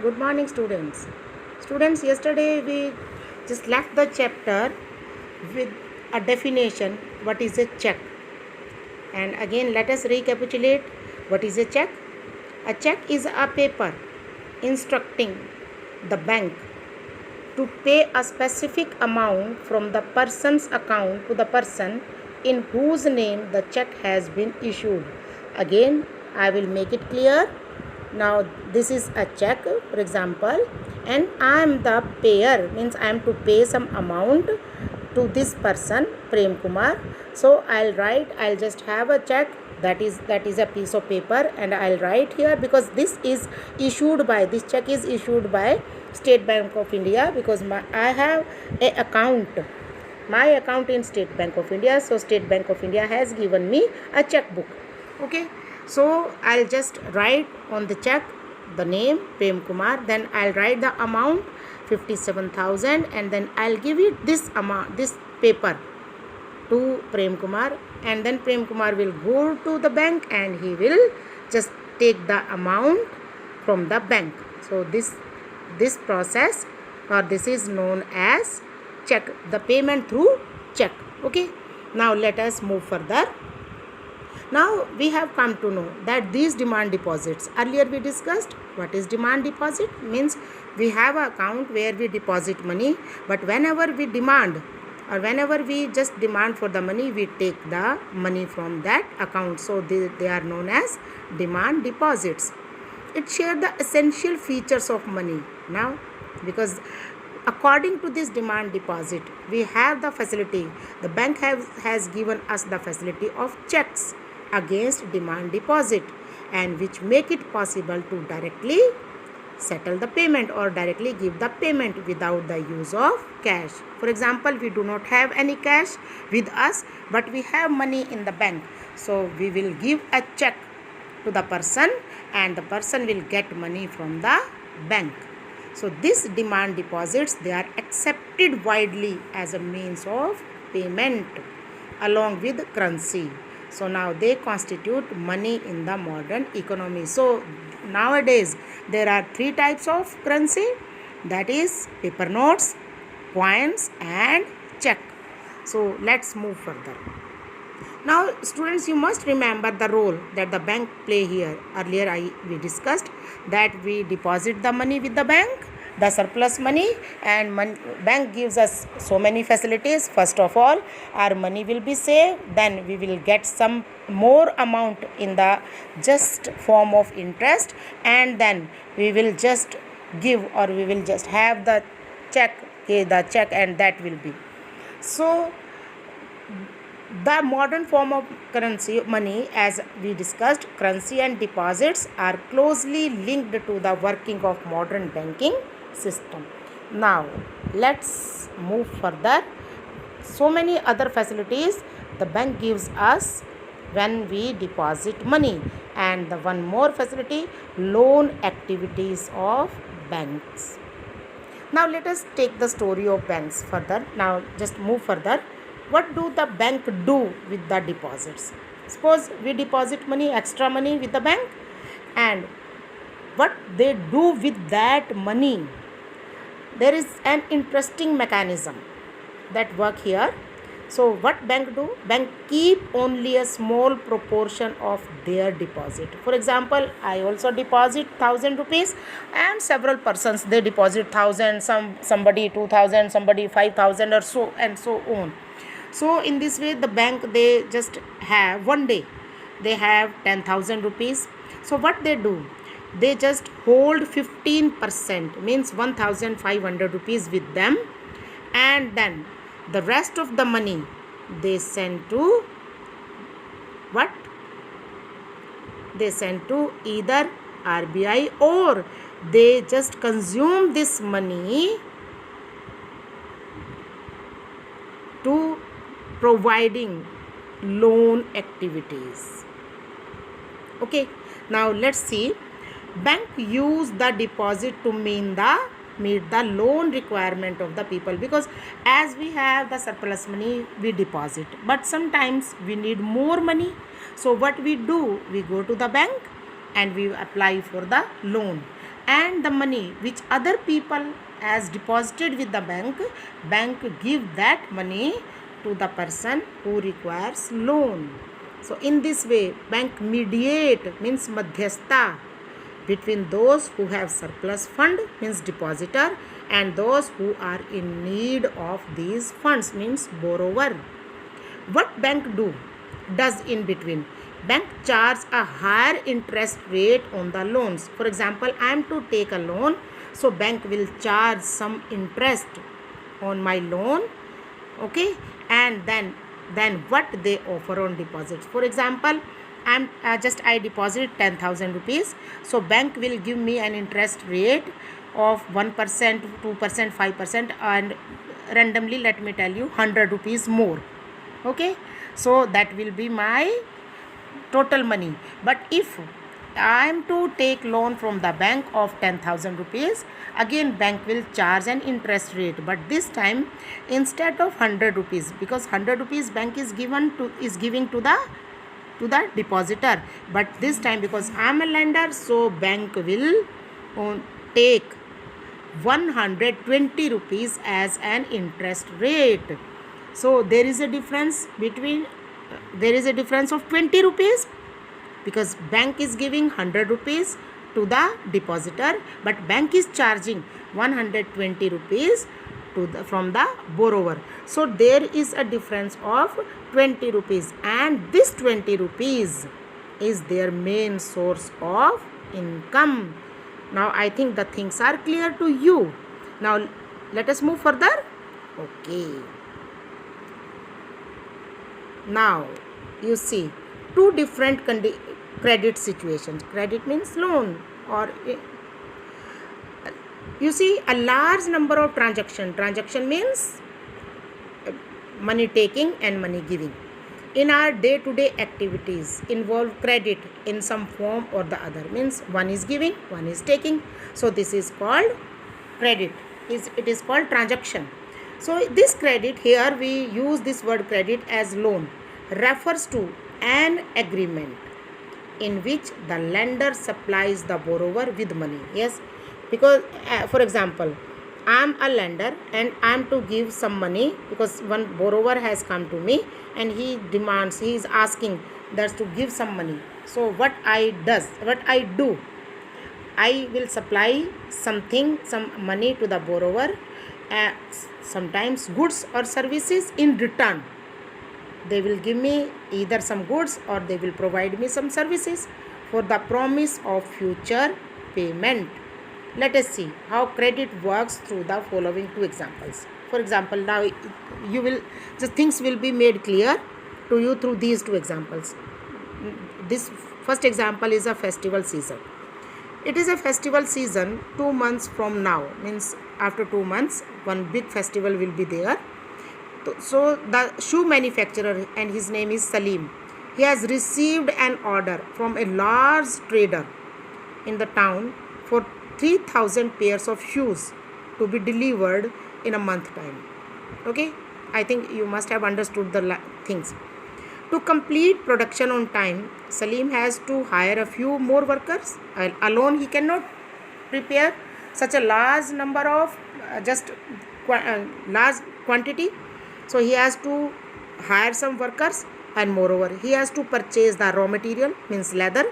Good morning, students. Students, yesterday we just left the chapter with a definition what is a check. And again, let us recapitulate what is a check. A check is a paper instructing the bank to pay a specific amount from the person's account to the person in whose name the check has been issued. Again, I will make it clear. Now this is a check, for example, and I am the payer, means I am to pay some amount to this person, Prem Kumar. So I'll just have a check, that is a piece of paper, and I'll write here, because this check is issued by State Bank of India, because I have my account in State Bank of India. So State Bank of India has given me a checkbook. Okay, so I'll just write on the check the name Prem Kumar, then I'll write the amount 57,000, and then I'll give it this paper to Prem Kumar, and then Prem Kumar will go to the bank and he will just take the amount from the bank. So this process, or this is known as check, the payment through check. Okay, now let us move further. Now we have come to know that these demand deposits, earlier we discussed what is demand deposit. Means we have an account where we deposit money, but whenever we demand, or whenever we just demand for the money, we take the money from that account. So they are known as demand deposits. It shares the essential features of money. Now, because according to this demand deposit, we have the facility, the bank has given us the facility of checks against demand deposit, and which make it possible to directly settle the payment or directly give the payment without the use of cash. For example, we do not have any cash with us, but we have money in the bank. So we will give a check to the person, and the person will get money from the bank. So these demand deposits, they are accepted widely as a means of payment along with currency. So now they constitute money in the modern economy. So nowadays there are three types of currency, that is paper notes, coins, and check. So let's move further. Now students, you must remember the role that the bank play here. Earlier we discussed that we deposit the money with the bank, the surplus money, and bank gives us so many facilities. First of all, our money will be saved, then we will get some more amount in the just form of interest, and then we will just give, or we will just have the check, and that will be. So the modern form of currency, money, as we discussed, currency and deposits are closely linked to the working of modern banking system. Now let's move further. So many other facilities the bank gives us when we deposit money, and the one more facility, loan activities of banks. Now let us take the story of banks further. Now just move further. What do the bank do with the deposits? Suppose we deposit money, extra money with the bank, and what they do with that money, there is an interesting mechanism that work here. So what bank do? Bank keep only a small proportion of their deposit. For example, I also deposit 1,000 rupees, and several persons, they deposit 1,000, somebody 2,000, somebody 5,000, or so and so on. So in this way, the bank, they just have, one day they have 10,000 rupees. So what they do? They just hold 15%, means 1,500 rupees with them, and then the rest of the money they send to what? They send to either RBI, or they just consume this money to providing loan activities. Okay, now let's see. Bank use the deposit to meet the loan requirement of the people, because as we have the surplus money, we deposit, but sometimes we need more money. So what we do? We go to the bank and we apply for the loan. and the money which other people has deposited with the bank give that money to the person who requires loan. So in this way, bank mediate means madhyastha between those who have surplus fund means depositor and those who are in need of these funds means borrower. What bank does in between? Bank charge a higher interest rate on the loans. For example, I am to take a loan, so bank will charge some interest on my loan, okay, and then what they offer on deposits. For example, I deposit 10,000 rupees, so bank will give me an interest rate of 1%, 2%, 5%, and randomly let me tell you 100 rupees more, okay. So that will be my total money. But if I am to take loan from the bank of 10,000 rupees, again bank will charge an interest rate, but this time instead of 100 rupees, because 100 rupees bank is giving to the depositor, but this time because I am a lender, so bank will take 120 rupees as an interest rate. So there is a difference of 20 rupees, because bank is giving 100 rupees to the depositor, but bank is charging 120 rupees from the borrower. So there is a difference of 20 rupees, and this 20 rupees is their main source of income. Now I think the things are clear to you. Now let us move further. Okay. Now you see two different credit situations. Credit means loan, or you see a large number of transaction means money taking and money giving in our day-to-day activities involve credit in some form or the other, means one is giving, one is taking. So this is called credit. It is called transaction. So this credit, here we use this word credit as loan, refers to an agreement in which the lender supplies the borrower with money. Yes, because for example, I am a lender and I am to give some money because one borrower has come to me and he is asking that to give some money. So what I do, I will supply some money to the borrower, sometimes goods or services. In return, they will give me either some goods or they will provide me some services for the promise of future payment. Let us see how credit works through the following two examples. For example, now things will be made clear to you through these two examples. This first example is a festival season. It is a festival season 2 months from now, means after 2 months one big festival will be there. So the shoe manufacturer, and his name is Salim, he has received an order from a large trader in the town for 3,000 pairs of shoes to be delivered in a month time. Okay, I think you must have understood the things. To complete production on time, Salim has to hire a few more workers. Alone he cannot prepare such a large number of large quantity. So he has to hire some workers, and moreover he has to purchase the raw material, means leather.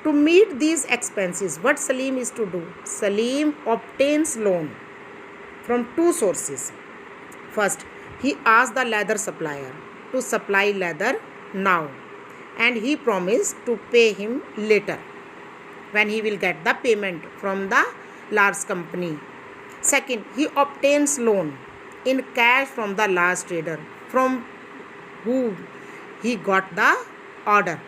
To meet these expenses, what Salim is to do? Salim obtains loan from two sources. First, he asks the leather supplier to supply leather now, and he promised to pay him later when he will get the payment from the large company. Second, he obtains loan in cash from the large trader from whom he got the order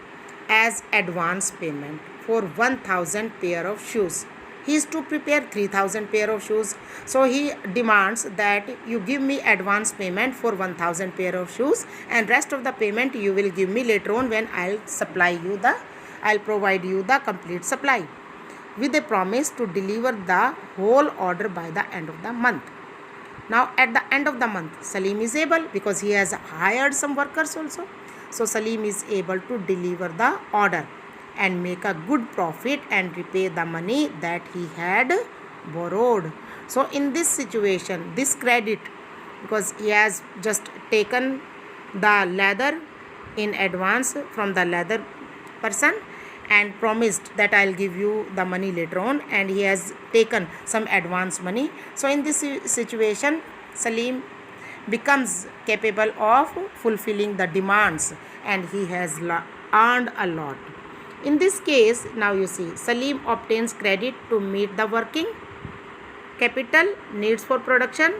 as advance payment for 1,000 pair of shoes. He is to prepare 3,000 pair of shoes. So he demands that you give me advance payment for 1,000 pair of shoes, and rest of the payment you will give me later on when I'll provide you the complete supply, with a promise to deliver the whole order by the end of the month. Now at the end of the month, Salim is able, because he has hired some workers also. So Salim is able to deliver the order. and make a good profit and repay the money that he had borrowed. So in this situation, this credit, because he has just taken the leather in advance from the leather person and promised that I'll give you the money later on, and he has taken some advance money. So in this situation, Salim becomes capable of fulfilling the demands and he has earned a lot. In this case, now you see, Salim obtains credit to meet the working capital needs for production,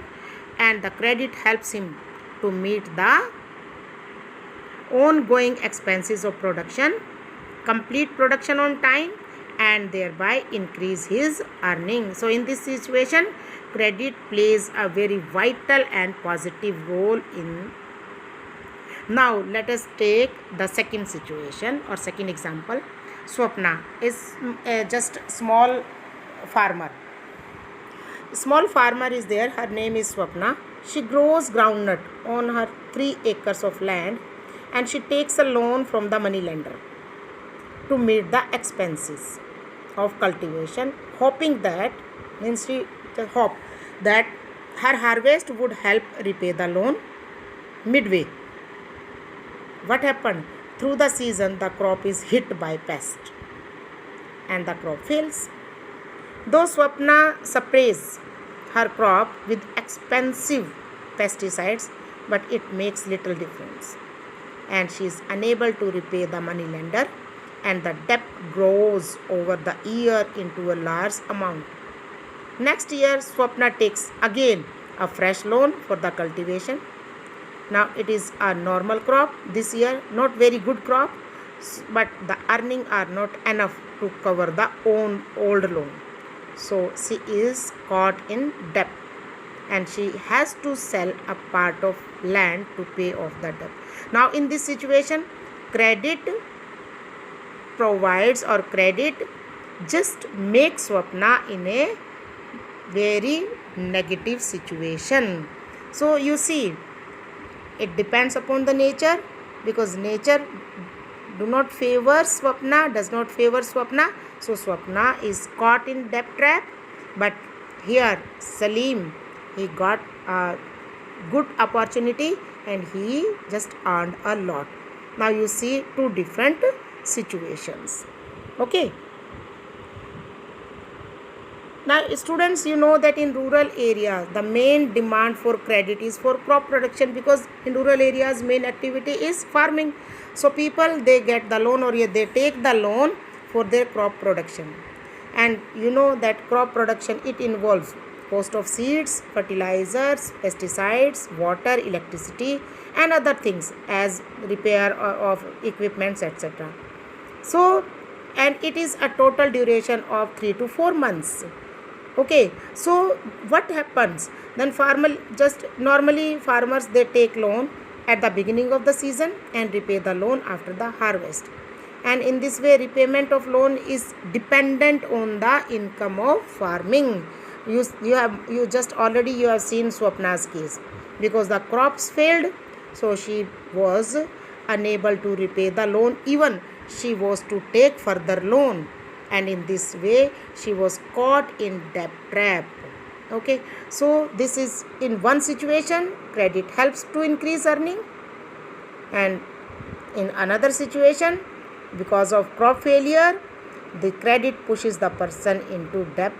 and the credit helps him to meet the ongoing expenses of production, complete production on time, and thereby increase his earning. So in this situation, credit plays a very vital and positive role in. Now let us take the second situation or second example. Swapna is just small farmer. Small farmer is there. Her name is Swapna. She grows groundnut on her 3 acres of land, and she takes a loan from the money lender to meet the expenses of cultivation, hoping that, means she hope that her harvest would help repay the loan midway. What happened? Through the season, the crop is hit by pest and the crop fails. Though Swapna sprays her crop with expensive pesticides, but it makes little difference, and she is unable to repay the money lender, and the debt grows over the year into a large amount. Next year, Swapna takes again a fresh loan for the cultivation. Now it is a normal crop this year, not very good crop, but the earnings are not enough to cover the old loan. So she is caught in debt, and she has to sell a part of land to pay off the debt. Now in this situation, credit provides, or credit just makes Swapna in a very negative situation. So you see, it depends upon the nature, because nature does not favor Swapna. So Swapna is caught in debt trap, but here Salim, he got a good opportunity and he just earned a lot. Now you see two different situations. Okay. Now students, you know that in rural areas the main demand for credit is for crop production, because in rural areas main activity is farming. So people, they get the loan, or they take the loan for their crop production. And you know that crop production, it involves cost of seeds, fertilizers, pesticides, water, electricity and other things as repair of equipments, etc. So, and it is a total duration of 3 to 4 months. Okay, so what happens then? Normally farmers, they take loan at the beginning of the season and repay the loan after the harvest, and in this way repayment of loan is dependent on the income of farming. You have seen Swapna's case, because the crops failed, so she was unable to repay the loan, even she was to take further loan, and in this way she was caught in debt trap. Okay, so this is in one situation, credit helps to increase earning, and in another situation, because of crop failure, the credit pushes the person into debt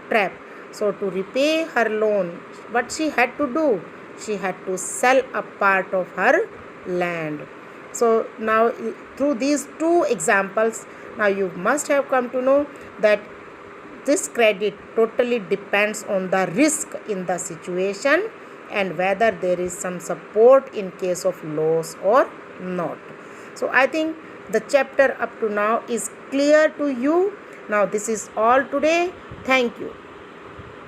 trap. So to repay her loan, what she had to do? She had to sell a part of her land. So now through these two examples, now you must have come to know that this credit totally depends on the risk in the situation and whether there is some support in case of loss or not. So I think the chapter up to now is clear to you. Now this is all today. Thank you.